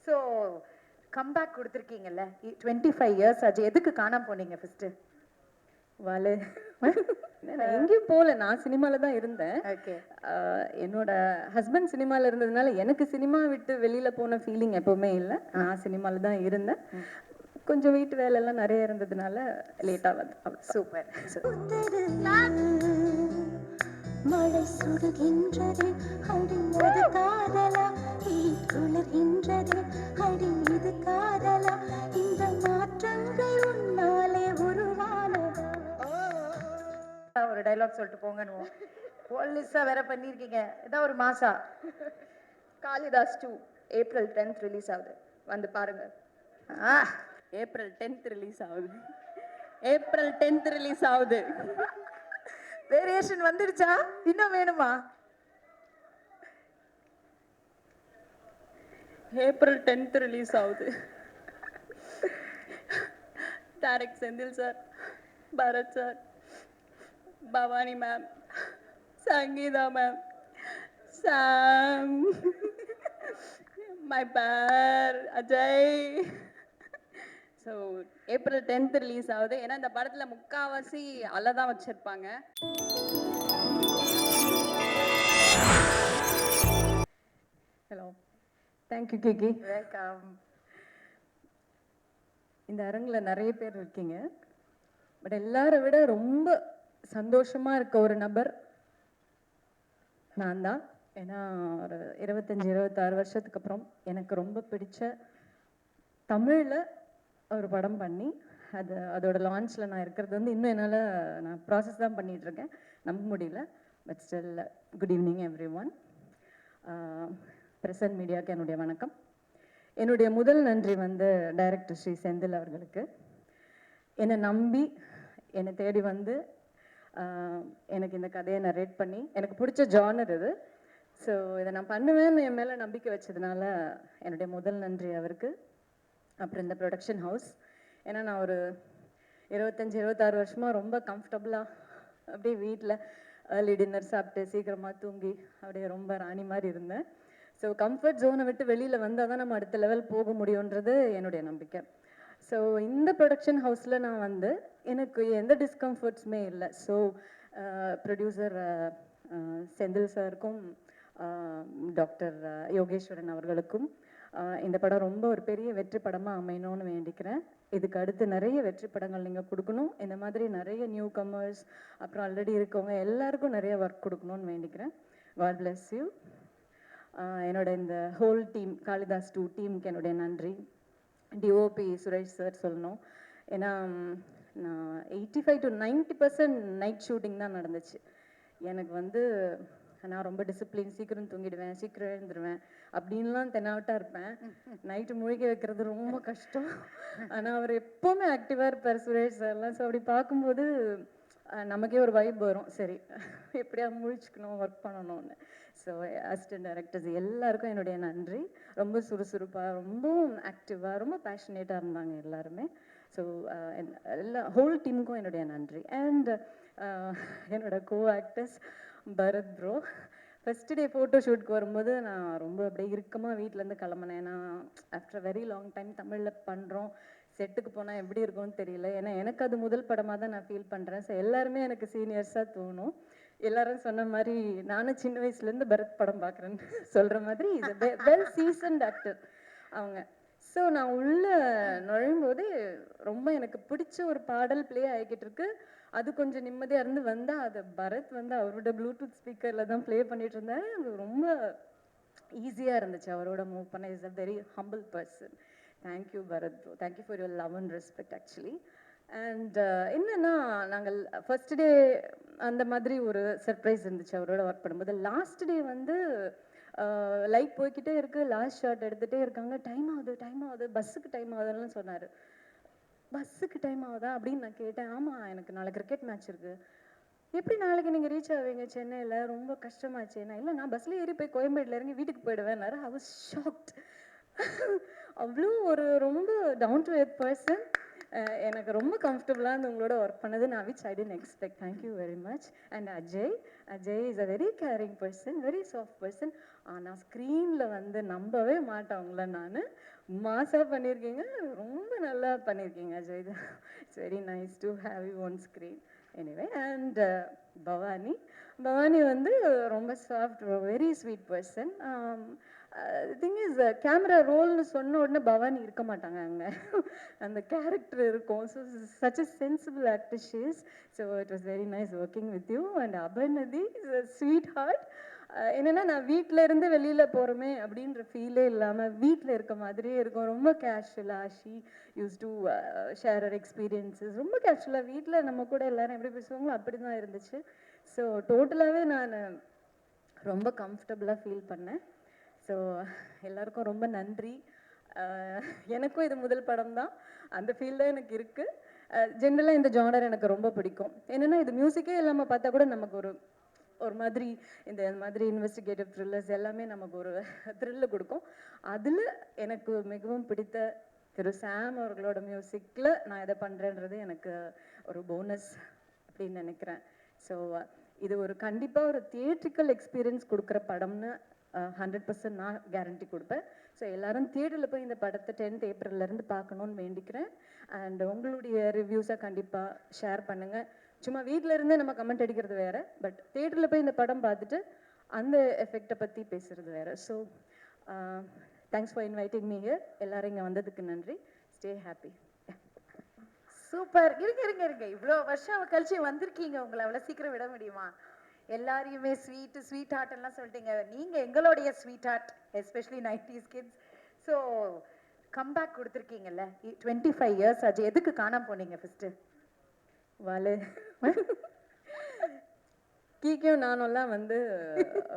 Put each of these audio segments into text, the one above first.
So comeback கொடுத்துருக்கீங்கல்ல 25 years ஆச்சு. எதுக்கு காணாம போனீங்க ஃபர்ஸ்ட்? வாலு நான் எங்கேயும் போகல, நான் சினிமால தான் இருந்தேன். ஓகே. என்னோட ஹஸ்பண்ட் சினிமால இருந்ததுனால எனக்கு சினிமா விட்டு வெளியில போன ஃபீலிங் எப்பவுமே இல்லை. நான் சினிமால தான் இருந்தேன். கொஞ்சம் வீட்டு வேலை எல்லாம் நிறைய இருந்ததுனால லேட்டாக வந்து. சூப்பர். மழை சுடுகின்றது அடிமது காதலா, குளிர்கின்றது அடிமது காதலா, இந்த மாற்றங்கள் உன்னாலே உருவானதா. ஒரு டைலாக் சொல்லிட்டு போங்கன்னு போலீஸா வேற பண்ணிருக்கீங்க. ஏதாவது ஒரு மாசா காளிதாஸ் 2 April 10th ரிலீஸ் ஆகுது, வந்து பாருங்க. April 10th ரிலீஸ் ஆகுது. April 10th ரிலீஸ் ஆகுது. வேரியேஷன் வந்துடுச்சா? இன்னும் வேணுமா? April 10th ரிலீஸ் ஆகுது. Direct Senthil sir, Bharath sir, Bhavani ma'am, Sangeetha ma'am, Sam, my பேர் Ajay. So April 10th release ஆகுது. ஏன்னா இந்த படத்தில் முக்கால்வாசி அலை தான் வச்சுருப்பாங்க. ஹலோ, தேங்க்யூ கேகி. வெல்கம். இந்த அரங்கில் நிறைய பேர் இருக்கீங்க, பட் எல்லாரை விட ரொம்ப சந்தோஷமாக இருக்க ஒரு நபர் நான் தான். ஏன்னா ஒரு 25-26 வருஷத்துக்கு அப்புறம் எனக்கு ரொம்ப பிடிச்ச தமிழில் ஒரு படம் பண்ணி அதோட லான்ச்சில் நான் இருக்கிறது வந்து இன்னும் என்னால் நான் ப்ராசஸ் தான் பண்ணிகிட்ருக்கேன், நம்ப முடியல. But still good evening every one. Present மீடியாவுக்கு என்னுடைய வணக்கம். என்னுடைய முதல் நன்றி வந்து டைரக்டர் ஸ்ரீ செந்தில் அவர்களுக்கு. என்னை நம்பி என்னை தேடி வந்து எனக்கு இந்த கதையை நரேட் பண்ணி, எனக்கு பிடிச்ச ஜானர் இது, ஸோ இதை நான் பண்ணுவேன்னு என் மேலே நம்பிக்கை வச்சதுனால என்னுடைய முதல் நன்றி அவருக்கு. அப்புறம் இந்த ப்ரொடக்ஷன் ஹவுஸ், ஏன்னா நான் ஒரு 25-26 வருஷமாக ரொம்ப கம்ஃபர்டபுளாக அப்படியே வீட்டில் ஏர்லி டின்னர் சாப்பிட்டு சீக்கிரமாக தூங்கி அப்படியே ரொம்ப ராணி மாதிரி இருந்தேன். ஸோ கம்ஃபர்ட் ஜோனை விட்டு வெளியில் வந்தால் தான் நம்ம அடுத்த லெவல் போக முடியுன்றது என்னுடைய நம்பிக்கை. ஸோ இந்த ப்ரொடக்ஷன் ஹவுஸில் நான் வந்து எனக்கு எந்த டிஸ்கம்ஃபர்ட்ஸுமே இல்லை. ஸோ ப்ரொடியூசர் செந்தில் சாருக்கும் டாக்டர் யோகேஸ்வரன் அவர்களுக்கும் இந்த படம் ரொம்ப ஒரு பெரிய வெற்றி படமாக அமையணும்னு வேண்டிக்கிறேன். இதுக்கு அடுத்து நிறைய வெற்றி படங்கள் நீங்கள் கொடுக்கணும். இந்த மாதிரி நிறைய நியூ கமர்ஸ் அப்புறம் ஆல்ரெடி இருக்கவங்க எல்லாருக்கும் நிறைய ஒர்க் கொடுக்கணும்னு வேண்டிக்கிறேன். God bless you. என்னோட இந்த ஹோல் டீம், காளிதாஸ் 2 டீமுக்கு என்னுடைய நன்றி. டிஓபி சுரேஷ் சார் சொல்லணும். ஏன்னா நான் 85 to 90% நைட் ஷூட்டிங் தான் நடந்துச்சு. எனக்கு வந்து நான் ரொம்ப டிசிப்ளின், சீக்கிரம் தூங்கிடுவேன், சீக்கிரம் எழுந்துருவேன் அப்படின்லாம் தென்னாவட்டாக இருப்பேன். நைட்டு முழிக்க வைக்கிறது ரொம்ப கஷ்டம். ஆனால் அவர் எப்போவுமே ஆக்டிவாக இருப்பார் சுரேஷ் சார்லாம். ஸோ அப்படி பார்க்கும்போது நமக்கே ஒரு வைப் வரும், சரி எப்படியா முழிச்சுக்கணும், ஒர்க் பண்ணணும்னு. ஸோ அசிஸ்டன்ட் டைரக்டர்ஸ் எல்லாருக்கும் என்னுடைய நன்றி. ரொம்ப சுறுசுறுப்பாக, ரொம்பவும் ஆக்டிவாக, ரொம்ப பேஷனேட்டாக இருந்தாங்க எல்லாருமே. ஸோ ஹோல் டீமுக்கும் என்னுடைய நன்றி. அண்ட் என்னோட co actors Bharath bro, first day photo ஷூட்க்கு வரும்போது நான் ரொம்ப அப்படியே இறுக்கமாக வீட்டிலேருந்து கிளம்புனேன். நான் ஆஃப்டர் வெரி லாங் டைம் தமிழில் பண்ணுறோம், செட்டுக்கு போனால் எப்படி இருக்கும்னு தெரியல. ஏன்னா எனக்கு அது முதல் படமாக தான் நான் ஃபீல் பண்ணுறேன். ஸோ எல்லாருமே எனக்கு சீனியர்ஸாக தோணும். எல்லாரும் சொன்ன மாதிரி நானும் சின்ன வயசுலேருந்து பரத் படம் பார்க்குறேன்னு சொல்கிற மாதிரி இது வெல் சீசன்ட் ஆக்டர் அவங்க. ஸோ நான் உள்ளே நுழையும்போது ரொம்ப எனக்கு பிடிச்ச ஒரு பாடல் ப்ளே ஆகிக்கிட்டு இருக்கு. அது கொஞ்சம் நிம்மதியாக இருந்து வந்தால் அது பரத் வந்து அவரோட ப்ளூடூத் ஸ்பீக்கரில் தான் ப்ளே பண்ணிட்டு இருந்தாரு. அது ரொம்ப ஈஸியாக இருந்துச்சு அவரோட மூவ் பண்ண. Is a very humble person. Thank you Bharath bro, thank you for your love and respect actually. And என்னென்னா நாங்கள் ஃபர்ஸ்ட் டே அந்த மாதிரி ஒரு சர்ப்ரைஸ் இருந்துச்சு அவரோட ஒர்க் பண்ணும்போது. லாஸ்ட் டே வந்து லைட் போய்கிட்டே இருக்குது, லாஸ்ட் ஷாட் எடுத்துகிட்டே இருக்காங்க, டைம் ஆகுது பஸ்ஸுக்கு டைம் ஆகுதுன்னு சொன்னார். பஸ்ஸுக்கு டைம் ஆகுதா அப்படின்னு நான் கேட்டேன். ஆமாம், எனக்கு நாளைக்கு கிரிக்கெட் மேட்ச் இருக்குது. எப்படி நாளைக்கு நீங்கள் ரீச் ஆவீங்க சென்னையில், ரொம்ப கஷ்டமாச்சுன்னா? இல்லை, நான் பஸ்ஸில் ஏறி போய் கோயம்பேட்டில் இறங்கி வீட்டுக்கு போயிடுவேன்னாரு. I was shocked. அவ்வளோ ஒரு ரொம்ப டவுன் டு எர்த் பர்சன். எனக்கு ரொம்ப கம்ஃபர்டபுளாக இருந்து உங்களோட ஒர்க் பண்ணது நான் which I didn't expect. Thank you very much. And Ajay is a very caring person, very soft person. ஆனால் ஸ்க்ரீனில் வந்து நம்பவே மாட்டேன் உங்களை நான். மாசாக பண்ணியிருக்கீங்க, ரொம்ப நல்லா பண்ணியிருக்கீங்க Ajay. It's very nice to have you on screen. Anyway and Bhavani வந்து ரொம்ப soft, very sweet person. Thing is camera ரோல்னு சொன்ன உடனே பவானி இருக்க மாட்டாங்க அங்கே, அந்த கேரக்டர் இருக்கும். So such a sensible actor she is. So it was very nice working with you. And Aparnathi is a sweet heart. என்னென்னா நான் வீட்டில் இருந்து வெளியில் போகிறோமே அப்படின்ற ஃபீலே இல்லாமல் வீட்டில் இருக்க மாதிரியே இருக்கும். ரொம்ப கேஷுவலாக ஷீ யூஸ் டு ஷேர் அவர் எக்ஸ்பீரியன்ஸஸ். ரொம்ப கேஷுவலாக வீட்டில் நம்ம கூட எல்லாரும் எப்படி பேசுவாங்களோ அப்படி தான் இருந்துச்சு. ஸோ டோட்டலாகவே நான் ரொம்ப கம்ஃபர்டபுளாக ஃபீல் பண்ணேன். ஸோ எல்லாருக்கும் ரொம்ப நன்றி. எனக்கும் இது முதல் படம் தான், அந்த ஃபீல் தான் எனக்கு இருக்குது. ஜென்ரலாக இந்த ஜானர் எனக்கு ரொம்ப பிடிக்கும். என்னென்னா இது மியூசிக்கே இல்லாமல் பார்த்தா கூட நமக்கு ஒரு மாதிரி இந்த மாதிரி இன்வெஸ்டிகேட்டிவ் த்ரில்லர்ஸ் எல்லாமே நமக்கு ஒரு த்ரில்லு கொடுக்கும். அதில் எனக்கு மிகவும் பிடித்த திரு சாம் அவர்களோட மியூசிக்கில் நான் இதை பண்ணுறேன்றது எனக்கு ஒரு போனஸ் அப்படின்னு நினைக்கிறேன். ஸோ இது கண்டிப்பாக ஒரு தியேட்ரிக்கல் எக்ஸ்பீரியன்ஸ் கொடுக்குற படம்னு 100% நான் கேரண்டி கொடுப்பேன். ஸோ எல்லாரும் தியேட்டரில் போய் இந்த படத்தை 10th ஏப்ரல்லேருந்து பார்க்கணுன்னு வேண்டிக்கிறேன். அண்ட் உங்களுடைய ரிவ்யூஸை கண்டிப்பாக ஷேர் பண்ணுங்கள். சும்மா வீட்டில் இருந்தே நம்ம கமெண்ட் அடிக்கிறது வேறு, பட் தியேட்டரில் போய் இந்த படம் பார்த்துட்டு அந்த எஃபெக்டை பற்றி பேசுகிறது வேறு. So thanks for inviting me here. எல்லாரும் இங்கே வந்ததுக்கு நன்றி. Stay happy. சூப்பர். இருங்க, இவ்வளோ வருஷம் கழிச்சு வந்திருக்கீங்க, உங்களை அவ்வளோ சீக்கிரம் விட முடியுமா? எல்லாரையுமே ஸ்வீட் ஹார்ட் எல்லாம் சொல்லிட்டீங்க. நீங்க எங்களுடைய sweet heart, especially 90s kids. So comeback கொடுத்துருக்கீங்கல்ல, 25 இயர்ஸ் ஆச்சு. எதுக்கு காணாம போனீங்க ஃபர்ஸ்ட்? வாலு கீக்கியும் நானும்லாம் வந்து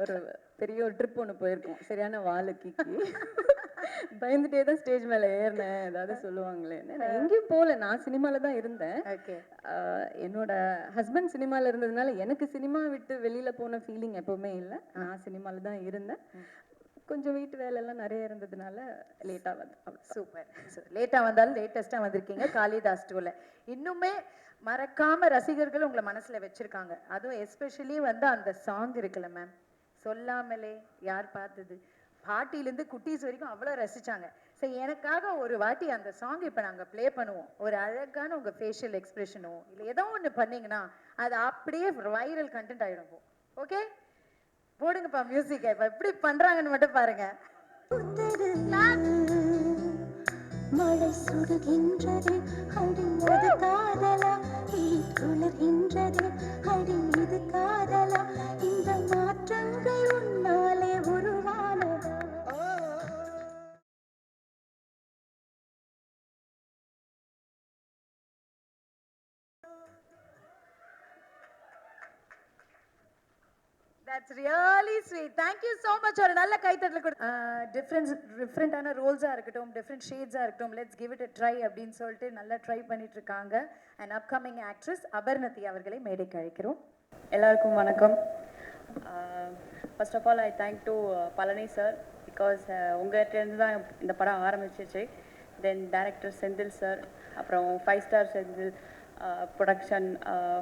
ஒரு பெரிய ஒரு ட்ரிப் ஒன்று போயிருக்கோம். சரியான வாலு கீக்கி. பயந்துட்டே தான் ஸ்டேஜ் மேலே ஏறினேன், ஏதாவது சொல்லுவாங்களே. நான் எங்கேயும் போகல, நான் சினிமாவில் தான் இருந்தேன். என்னோட ஹஸ்பண்ட் சினிமாவில் இருந்ததுனால எனக்கு சினிமா விட்டு வெளியில் போன ஃபீலிங் எப்போவுமே இல்லை. நான் சினிமாவில் தான் இருந்தேன். கொஞ்சம் வீட்டு வேலையெல்லாம் நிறைய இருந்ததுனால லேட்டாக வந்து. சூப்பர். லேட்டாக வந்தாலும் லேட்டஸ்ட்டாக வந்திருக்கீங்க. காளிதாஸ் 2ல இன்னுமே மறக்காம ரசிகர்கள் உங்களை மனசுல வச்சிருக்காங்க. அதுவும் எஸ்பெஷலி வந்து அந்த சாங் இருக்குல்ல மேம், சொல்லாமலே யார் பார்த்தது, பாட்டிலேருந்து குட்டீஸ் வரைக்கும் அவ்வளோ ரசிச்சாங்க. ஸோ எனக்காக ஒரு வாட்டி அந்த சாங் இப்போ நாங்கள் ப்ளே பண்ணுவோம். ஒரு அழகான உங்கள் ஃபேஷியல் எக்ஸ்பிரஷனோ இல்லை ஏதோ ஒன்று பண்ணிங்கன்னா அது அப்படியே வைரல் கண்டென்ட் ஆகிடும். ஓகே, போடுங்கப்பா மியூசிக்கை. இப்போ எப்படி பண்ணுறாங்கன்னு மட்டும் பாருங்க. மழை சுடுகின்றது, அடிமது காதலா, குளிர்கின்றது, அடி இது காதலா, இந்த மாற்றங்கள் உன்னாலே உருவானதா. That's really sweet. Thank you so much. ஒரு நல்ல கைத்தட்டல் கொடு. டிஃப்ரெண்டான ரோல்ஸாக இருக்கட்டும், டிஃப்ரெண்ட் ஷேட்ஸாக இருக்கட்டும், let's give it a try அப்படின்னு சொல்லிட்டு நல்லா ட்ரை பண்ணிட்டு இருக்காங்க. அண்ட் அப்கமிங் ஆக்ட்ரஸ் அபர்ணதி அவர்களை மேடைக்கு அழைக்கிறோம். எல்லாருக்கும் வணக்கம். First of all I thank to Palani sir, because உங்கள்கிட்டருந்து தான் இந்த படம் ஆரம்பிச்சிச்சு. தென் டைரக்டர் செந்தில் சார், அப்புறம் 5 ஸ்டார் செந்தில் ப்ரொடக்ஷன்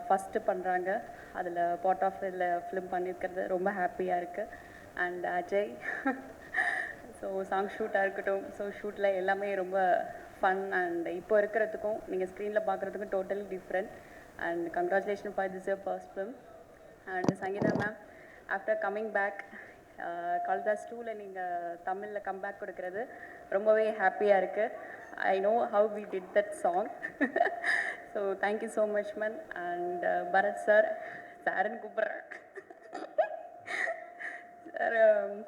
ஃபஸ்ட்டு பண்ணுறாங்க. அதில் பார்ட் ஆஃப் இதில் ஃபிலிம் பண்ணியிருக்கிறது ரொம்ப ஹாப்பியாக இருக்குது. அண்ட் அஜய், ஸோ சாங் ஷூட்டாக இருக்கட்டும், ஸோ ஷூட்டில் எல்லாமே ரொம்ப ஃபன். அண்ட் இப்போ இருக்கிறதுக்கும் நீங்கள் ஸ்க்ரீனில் பார்க்குறதுக்கும் totally different. And congratulation for this your first film. And Sangeetha ma'am, after coming back Kalidas 2ல நீங்கள் தமிழில் கம்பேக் கொடுக்கறது ரொம்பவே ஹாப்பியாக இருக்குது. I know how we did that song. So thank you so much ma'am. And Bharath sir, சாருன்னு கூப்பிட்றேன் சார்.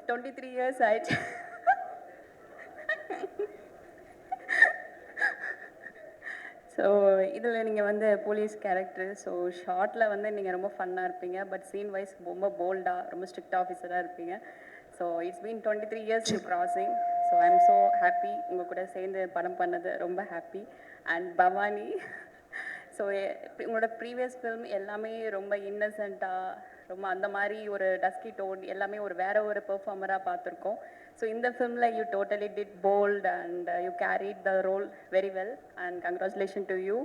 23 இயர்ஸ் ஆயிடுச்சு. ஸோ இதில் நீங்கள் வந்து போலீஸ் கேரக்டர், ஸோ ஷார்ட்டில் வந்து நீங்கள் ரொம்ப ஃபன்னாக இருப்பீங்க, பட் சீன் வைஸ் ரொம்ப போல்டாக, ரொம்ப ஸ்ட்ரிக்ட் ஆஃபீஸராக இருப்பீங்க. So it's been 23 years to crossing. So I am so happy உங்கள் கூட சேர்ந்து படம் பண்ணது, ரொம்ப ஹாப்பி. அண்ட் பவானி, ஸோ உங்களோட ப்ரீவியஸ் ஃபிலிம் எல்லாமே ரொம்ப இன்னசென்ட்டாக, ரொம்ப அந்த மாதிரி ஒரு டஸ்கி டோன் எல்லாமே ஒரு வேற ஒரு பெர்ஃபார்மராக பார்த்துருக்கோம். ஸோ இந்த ஃபிலிமில் you totally did bold and you carried the role very well and congratulation to you.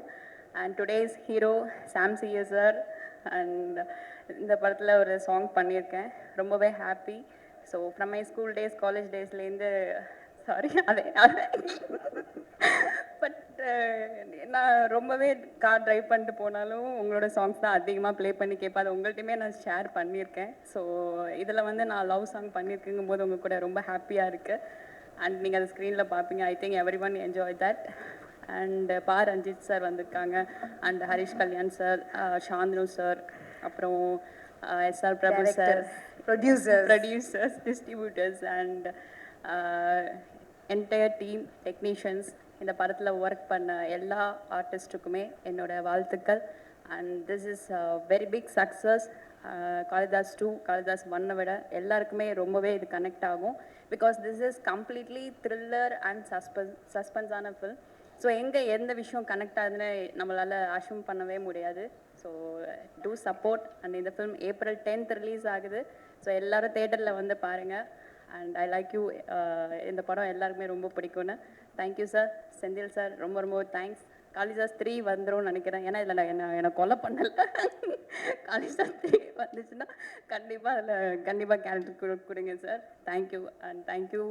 And today's hero Sam CS sir and இந்த படத்தில் ஒரு சாங் பண்ணியிருக்கேன், ரொம்பவே happy. So from my school days college டேஸ்லேருந்து சாரி அதே but நான் ரொம்பவே car drive பண்ணிட்டு போனாலும் உங்களோட சாங்ஸ் தான் அதிகமாக ப்ளே பண்ணி கேட்பேன். அது உங்கள்கிட்டயுமே நான் ஷேர் பண்ணியிருக்கேன். ஸோ இதில் வந்து நான் லவ் சாங் பண்ணியிருக்குங்கும் போது உங்கள் கூட ரொம்ப ஹாப்பியாக இருக்குது. அண்ட் நீங்கள் அதை ஸ்க்ரீனில் பார்ப்பீங்க. I think every one enjoy that. And Pa Ranjith sir வந்திருக்காங்க, and Harish Kalyan sir, Shanthanu sir, அப்புறம் SR Prabhu sir, producers, distributors and entire team technicians, இந்த படத்தில் ஒர்க் பண்ண எல்லா ஆர்டிஸ்ட்டுக்குமே என்னோட வாழ்த்துக்கள். And this is very big success. Kalidas 2 Kalidas 1 விட எல்லாருக்குமே ரொம்பவே இது கனெக்ட் ஆகும். Because this is completely thriller and சஸ்பென்ஸான ஃபில்ம். ஸோ எங்கே எந்த விஷயம் கனெக்ட் ஆகுதுன்னு நம்மளால் அஷ்யூம் பண்ணவே முடியாது. So do support. அண்ட் இந்த ஃபிலிம் April 10th ரிலீஸ் ஆகுது. ஸோ எல்லோரும் தேட்டரில் வந்து பாருங்கள். And I like you. இந்த படம் எல்லாருக்குமே ரொம்ப பிடிக்கும்னு. Thank you sir. செந்தில் சார் ரொம்ப ரொம்ப தேங்க்ஸ். காளிதாஸ் 3 வந்துடும் நினைக்கிறேன். ஏன்னா இதில் என்னை கொலை பண்ணலை. காளிதாஸ் 3 வந்துச்சுன்னா கண்டிப்பாக கேரக்டர் கொடுங்க sir. Thank you and thank you.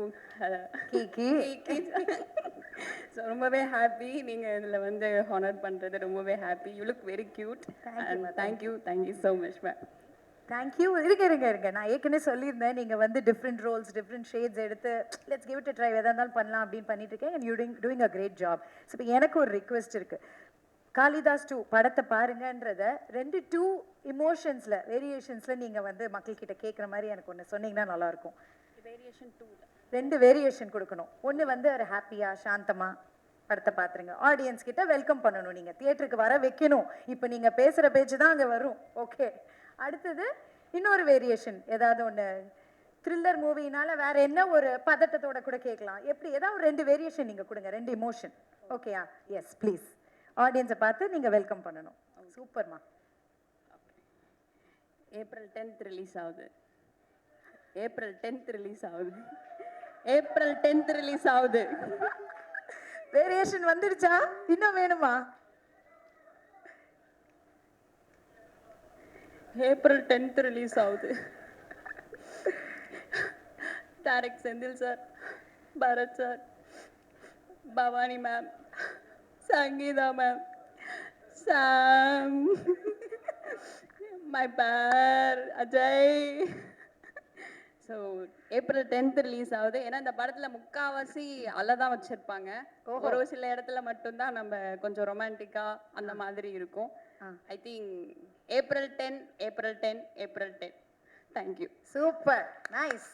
So ரொம்பவே ஹாப்பி நீங்கள் இதில் வந்து ஹானர் பண்ணுறது ரொம்பவே happy. You look very cute. And thank you so much ma'am. Thank you. இருங்க நான் ஏற்கனவே சொல்லியிருந்தேன், நீங்கள் வந்து டிஃப்ரெண்ட் ரோல்ஸ் டிஃப்ரெண்ட் ஷேட்ஸ் எடுத்து let's give it a try, எதாக இருந்தாலும் பண்ணலாம் அப்படின்னு பண்ணிட்டு இருக்கேன். And you doing a great job. So இப்போ எனக்கு ஒரு ரிக்வெஸ்ட் இருக்குது. காளிதாஸ் 2 படத்தை பாருங்கன்றத 2 இமோஷன்ஸில் வேரியேஷன்ஸில் நீங்கள் வந்து மக்கள்கிட்ட கேட்குற மாதிரி எனக்கு ஒன்று சொன்னீங்கன்னா நல்லாயிருக்கும். வேரியேஷன் 2 2 வேரியேஷன் கொடுக்கணும். ஒன்று வந்து ஒரு ஹாப்பியாக சாந்தமாக படத்தை பார்த்துருங்க. ஆடியன்ஸ் கிட்ட வெல்கம் பண்ணணும், நீங்கள் தியேட்டருக்கு வர வைக்கணும். இப்போ நீங்கள் பேசுகிற பேச்சு தான் அங்கே வரும். ஓகே. அடுத்தது இன்னொரு வேரியேஷன், ஏதாவது ஒன்று த்ரில்லர் மூவினால வேற என்ன ஒரு பதட்டத்தோட கூட கேட்கலாம். எப்படி ஏதாவது ஒரு 2 வேரியேஷன் நீங்கள் கொடுங்க, 2 இமோஷன். ஓகேயா? Yes please. ஆடியன்ஸை பார்த்து நீங்கள் வெல்கம் பண்ணணும். சூப்பர்மா. April 10th ரிலீஸ் ஆகுது. April 10th ரிலீஸ் ஆகுது. April 10th ரிலீஸ் ஆகுது. வேரியேஷன் வந்துடுச்சா? இன்னும் வேணுமா? April 10th ரிலீஸ் ஆகுது. Direct Senthil sir, Bharath sir, Bhavani ma'am, Sangeetha ma'am, Sam, my பேர் Ajay. So April 10th release ஆகுது. ஏன்னா இந்த படத்தில் முக்கால்வாசி தான் வச்சுருப்பாங்க. ஒரு சில இடத்துல மட்டும்தான் நம்ம கொஞ்சம் ரொமான்டிக்காக அந்த மாதிரி இருக்கும். I think April 10. Thank you. Super, nice.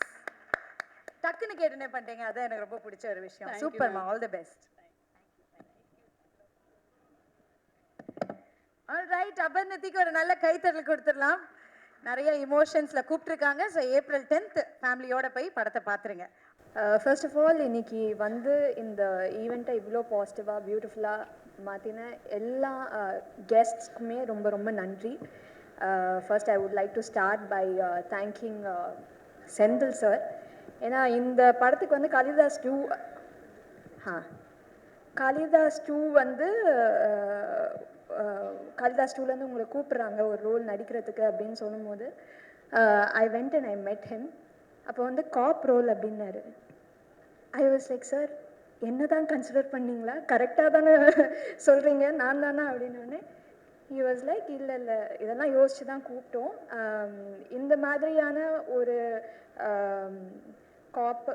டக்குன்னு கேட்டுனே பண்ணிட்டீங்க, அதான் எனக்கு ரொம்ப பிடிச்ச ஒரு விஷயம். சூப்பர்மா, ஆல் தி பெஸ்ட். ஆல்ரைட், அபர்ணதிக்கு ஒரு நல்ல கைத்தட்டல் கொடுத்துடலாம். நிறைய இமோஷன்ஸ்ல கூப்பிட்டுருக்காங்க. ஸோ April 10th ஃபேமிலியோட போய் படத்தை பார்த்துருங்க. ஃபர்ஸ்ட் ஆஃப் ஆல் இன்னைக்கு வந்து இந்த ஈவெண்ட்டை இவ்வளோ பாசிட்டிவாக பியூட்டிஃபுல்லாக மாற்றின எல்லா கெஸ்ட்ஸ்க்குமே ரொம்ப ரொம்ப நன்றி. First I would like to start by thanking Senthil sir. ஏன்னா இந்த படத்துக்கு வந்து காளிதாஸ் 2 வந்து காளிதாஸ் 2லேருந்து உங்களை கூப்பிட்றாங்க ஒரு ரோல் நடிக்கிறதுக்கு அப்படின்னு சொல்லும்போது ஐ வெண்ட் அண்ட் ஐ மெட் ஹிம். அப்போ வந்து காப் ரோல் அப்படின்னாரு. ஐ வாஸ் லைக், சார் என்ன தான் கன்சிடர் பண்ணிங்களா, கரெக்டாக தானே சொல்கிறீங்க, நான் தானே அப்படின்னோடனே ஹி வாஸ் லைக், இல்லை இதெல்லாம் யோசித்து தான் கூப்பிட்டோம். இந்த மாதிரியான ஒரு காப்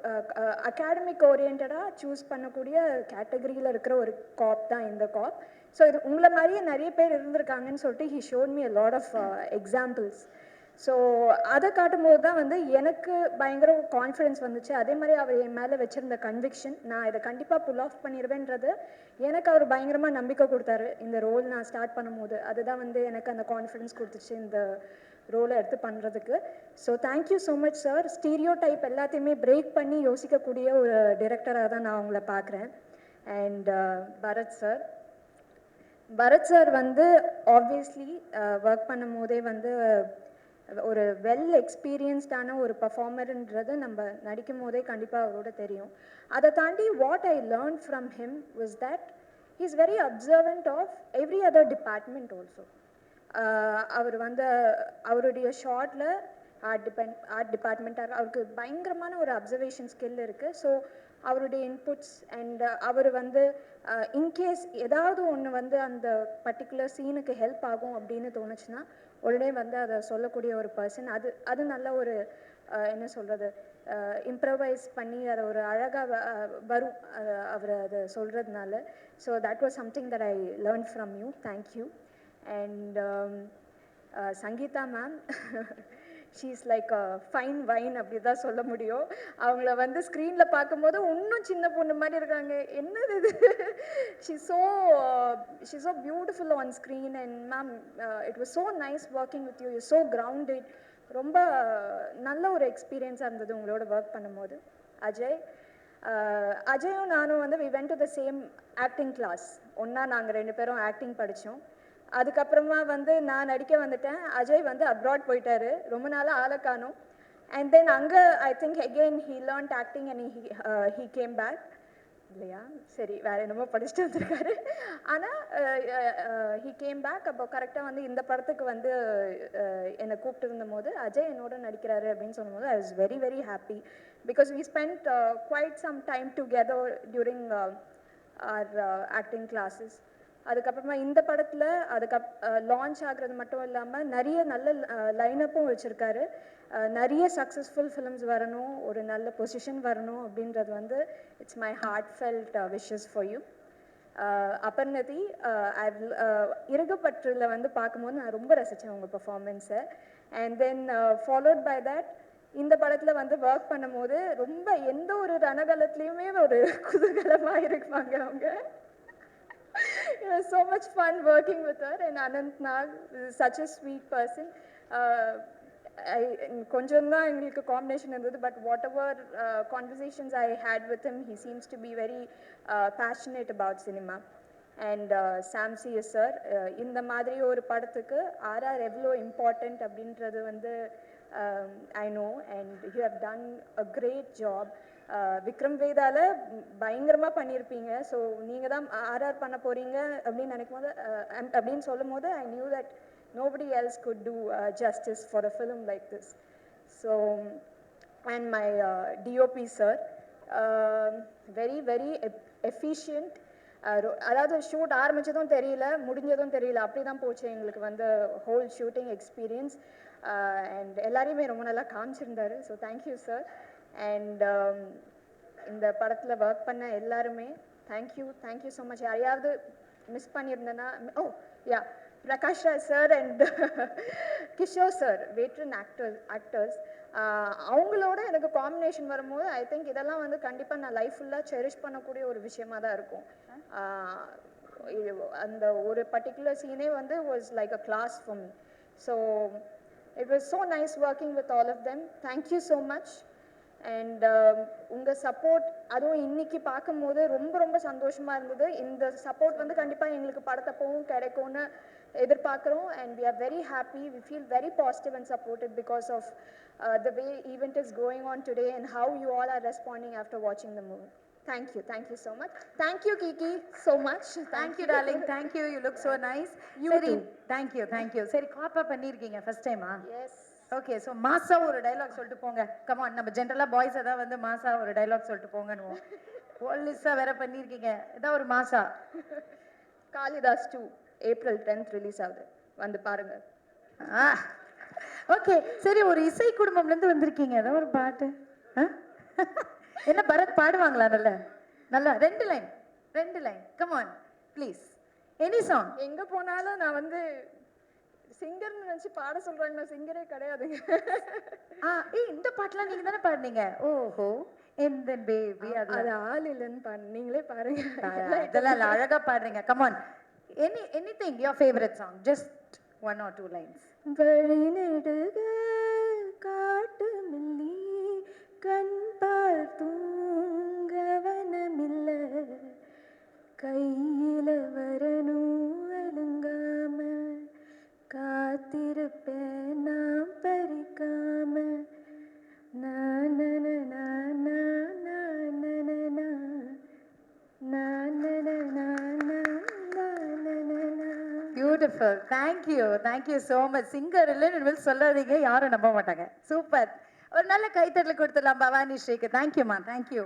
அகாடமிக் ஓரியன்டாக சூஸ் பண்ணக்கூடிய கேட்டகரியில் இருக்கிற ஒரு காப் தான் இந்த காப். ஸோ இது உங்களை மாதிரியே நிறைய பேர் இருந்திருக்காங்கன்னு சொல்லிட்டு he ஷோட் me a lot of examples. So அதை காட்டும்போது தான் வந்து எனக்கு பயங்கர கான்ஃபிடென்ஸ் வந்துச்சு. அதே மாதிரி அவர் என் மேலே வச்சுருந்த கன்விக்ஷன், நான் இதை கண்டிப்பாக புல் ஆஃப் பண்ணிடுவேன்றது எனக்கு அவர் பயங்கரமாக நம்பிக்கை கொடுத்தாரு. இந்த ரோல் நான் ஸ்டார்ட் பண்ணும்போது அதுதான் வந்து எனக்கு அந்த கான்ஃபிடென்ஸ் கொடுத்துச்சு இந்த ரோலை எடுத்து பண்ணுறதுக்கு. So thank you so much sir. Stereo type எல்லாத்தையுமே பிரேக் பண்ணி யோசிக்கக்கூடிய ஒரு டிரெக்டராக தான் நான் உங்களை பார்க்குறேன். அண்ட் பரத் சார் வந்து ஆப்வியஸ்லி ஒர்க் பண்ணும் போதே வந்து ஒரு வெல் எக்ஸ்பீரியன்ஸ்டான ஒரு பர்ஃபார்மர்ன்றது நம்ம நடிக்கும் போதே கண்டிப்பாக அவரோட தெரியும். அதை தாண்டி what I learn from him was that he is very observant of every other department also. அவர் வந்து அவருடைய ஷார்ட்டில் ஆர்ட் டிபார்ட்மெண்ட்டாக அவருக்கு பயங்கரமான ஒரு அப்சர்வேஷன் ஸ்கில் இருக்குது. ஸோ அவருடைய இன்புட்ஸ் அண்ட் அவர் வந்து இன்கேஸ் ஏதாவது ஒன்று வந்து அந்த பர்டிகுலர் சீனுக்கு ஹெல்ப் ஆகும் அப்படின்னு தோணுச்சுன்னா உடனே வந்து அதை சொல்லக்கூடிய ஒரு பர்சன். அது நல்ல ஒரு என்ன சொல்கிறது, இம்ப்ரவைஸ் பண்ணி அதை ஒரு அழகாக வரும் அவர் அதை சொல்கிறதுனால. So that was something that I learn from you. Thank you. And Sangeetha ma'am, she is like a fine wine அப்படி தான் சொல்ல முடியும். அவங்கள வந்து ஸ்க்ரீனில் பார்க்கும்போது இன்னும் சின்ன பொண்ணு மாதிரி இருக்காங்க. என்னது இது, she so beautiful on screen. And ma'am, it was so nice working with you. You so grounded. ரொம்ப நல்ல ஒரு எக்ஸ்பீரியன்ஸாக இருந்தது உங்களோட ஒர்க் பண்ணும்போது. அஜயும் நானும் வந்து we went to the same acting class. ஒன்றா நாங்கள் 2 பேரும் ஆக்டிங் படித்தோம். அதுக்கப்புறமா வந்து நான் நடிக்க வந்துட்டேன். அஜய் வந்து அப்ராட் போயிட்டாரு, ரொம்ப நாளாக ஆளை காணோம். அண்ட் தென் அங்கே I think again he learned acting and he came back. இல்லையா, சரி, வேறு என்னமோ படிச்சுட்டு வந்திருக்காரு. ஆனால் ஹீ கேம் பேக். அப்போ கரெக்டாக வந்து இந்த படத்துக்கு வந்து என்னை கூப்பிட்டு இருந்தபோது அஜய் என்னோட நடிக்கிறாரு அப்படின்னு சொல்லும்போது I was very very happy because we spend quite some time together during our acting classes. அதுக்கப்புறமா இந்த படத்தில் லான்ச் ஆகிறது மட்டும் இல்லாமல் நிறைய நல்ல லைனப்பும் வச்சுருக்காரு. நிறைய சக்ஸஸ்ஃபுல் ஃபிலிம்ஸ் வரணும், ஒரு நல்ல பொசிஷன் வரணும் அப்படின்றது வந்து it's my heartfelt wishes for you. Aparnathi, இருகப்பற்றில் வந்து பார்க்கும்போது நான் ரொம்ப ரசித்தேன் உங்கள் பர்ஃபார்மன்ஸை. And then followed by that இந்த படத்தில் வந்து ஒர்க் பண்ணும்போது ரொம்ப எந்த ஒரு ரணகலத்துலேயுமே ஒரு குதூகலமாக இருப்பாங்க அவங்க. It was so much fun working with her. And Anant Nag is such a sweet person. கொஞ்சம் தான் எங்களுக்கு காம்பினேஷன் இருந்தது, but whatever conversations I had with him, he seems to be very passionate about cinema. And Sam CS sir, இந்த மாதிரி ஒரு படத்துக்கு RR எவ்வளோ important அப்படின்றது வந்து I know, and you have done a great job. Vikram வேதால பயங்கரமாக பண்ணியிருப்பீங்க. ஸோ நீங்கள் தான் ஆர்ஆர் பண்ண போகிறீங்க அப்படின்னு நினைக்கும் போது அப்படின்னு சொல்லும் போது I knew that nobody else could do justice for a film like this. So, and my DOP sir, very very efficient. அதாவது ஷூட் ஆரம்பித்ததும் தெரியல, முடிஞ்சதும் தெரியல, அப்படி தான் போச்சு எங்களுக்கு வந்து ஹோல் ஷூட்டிங் எக்ஸ்பீரியன்ஸ். அண்ட் எல்லாரையுமே ரொம்ப நல்லா காமிச்சிருந்தாரு. So thank you sir. அண்ட் இந்த படத்தில் ஒர்க் பண்ண எல்லாருமே தேங்க்யூ ஸோ மச். யாரையாவது மிஸ் பண்ணியிருந்தேன்னா, oh yeah, Prakash Raj sir and Kishore sir, veteran actors, அவங்களோட எனக்கு காம்பினேஷன் வரும்போது ஐ திங்க் இதெல்லாம் வந்து கண்டிப்பாக நான் லைஃப் ஃபுல்லாக செரிஷ் பண்ணக்கூடிய ஒரு விஷயமா தான் இருக்கும். அந்த ஒரு பர்டிகுலர் சீனே வந்து was like a class for me. So it was so nice working with all of them. Thank you so much. And உங்கள் சப்போர்ட், அதுவும் இன்னைக்கு பார்க்கும்போது ரொம்ப ரொம்ப சந்தோஷமாக இருந்தது. இந்த சப்போர்ட் வந்து கண்டிப்பாக எங்களுக்கு படத்தப்பவும் கிடைக்கும்னு எதிர்பார்க்குறோம். And we are very happy, we feel very positive and supported because of the way event is going on today and how you all are responding after வாட்சிங் the movie. Thank you so much. Thank you Kiki so much. Thank you darling, thank you. You look so nice. சரி, thank you. சரி, காப்பா பண்ணியிருக்கீங்க first டைமா? S. Okay, so மாசா ஒரு dialogue சொல்லிட்டு போங்க. கமான், நம்ம ஜென்ரலாக பாய்ஸ் தான் வந்து மாசா ஒரு டைலாக் சொல்லிட்டு போங்கன்னு. போலீஸாக வேற பண்ணியிருக்கீங்க, இதான் ஒரு மாசா. காளிதாஸ் 2 April 10th ரிலீஸ் ஆகுது, வந்து பாருங்க. ஓகே, சரி, ஒரு இசை குடும்பம்லேருந்து வந்திருக்கீங்க, ஏதாவது ஒரு பாட்டு. என்ன பரத் பாடுவாங்களா? நல்லா 2 line come on please, any song. எங்கே போனாலும் நான் வந்து சிங்கர்னு நினச்சி பாட சொல்கிறாங்க, நான் சிங்கரே கிடையாதுங்க. இந்த பாட்டுலாம் நீங்கள் தானே பாடுனீங்க? ஓஹோ, எந்த பேபி அது ஆள் இல்லைன்னு நீங்களே பாருங்க. அதெல்லாம் அழகா பாடுறீங்க. Come on, anything your favorite song, just 1 or 2 lines. வழி நெடுக காட்டு மில்லி கண் பார்த்தும் கவனமில்ல கையில வரணும் அலங்காம காத்திருப்பேன் நான் beautiful. Thank you so much. Singer இல்லைன்னு சொல்லாதீங்க, யாரும் நம்ப மாட்டாங்க. சூப்பர். ஒரு நல்ல கைத்தட்டல் கொடுத்துடலாம் பவானி ஸ்ரீக்கு. தேங்க்யூம்மா, தேங்க்யூ.